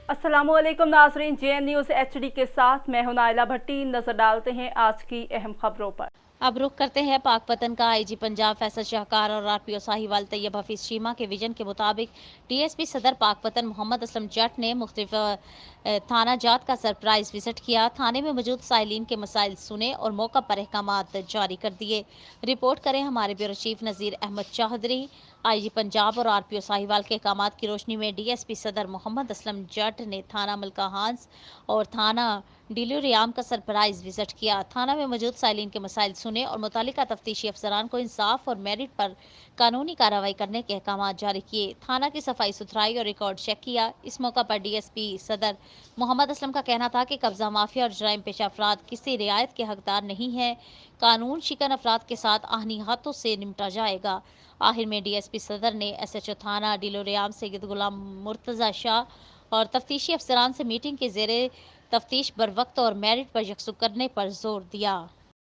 अस्सलाम वालेकुम नाजरीन, JN न्यूज़ HD के साथ मैं हूं नाइला भट्टी। नजर डालते हैं आज की अहम खबरों पर। अब रुख करते हैं पाकपतन का। आईजी पंजाब फैसल शाहकार और आरपीओ साहिवाल तैयब हफीज शीमा के विजन के मुताबिक डीएसपी सदर पाकपतन मोहम्मद असलम जट ने मुख्तलिफ थाना जात का सरप्राइज विजिट किया। थाने में मौजूद साइलिन के मसाइल सुने और मौका पर अहकामात जारी कर दिए। रिपोर्ट करें हमारे ब्यूरो चीफ नज़ीर अहमद चौधरी। आईजी पंजाब और आरपीओ साहिवाल के अहकामात की रोशनी में डीएसपी सदर मोहम्मद असलम जट ने थाना मलका हांस और थाना डिलूरियाम का सरप्राइज विजिट किया। थाना में मौजूद साइलिन के मसाइल सुने और मुतालिका तफ्तीशी अफसरान को इंसाफ और मेरिट पर कानूनी कार्रवाई करने के अहकाम जारी किए। थाना की सफाई सुथराई और रिकॉर्ड चेक किया। इस मौका पर डीएसपी सदर मोहम्मद असलम का कहना था कि कब्जा माफिया और जराइम पेशा अफराद किसी रियायत के हकदार नहीं है। कानून शिकन अफराद के साथ आहनी हाथों से निपटा जाएगा। आखिर में डीएसपी सदर ने एसएचओ थाना डिलोरियाम सैयद गुलाम मुर्तजा शाह और तफ्तीशी अफसरान से मीटिंग के जेरे तफ्तीश बर वक्त और मेरिट पर यकसु करने पर जोर दिया।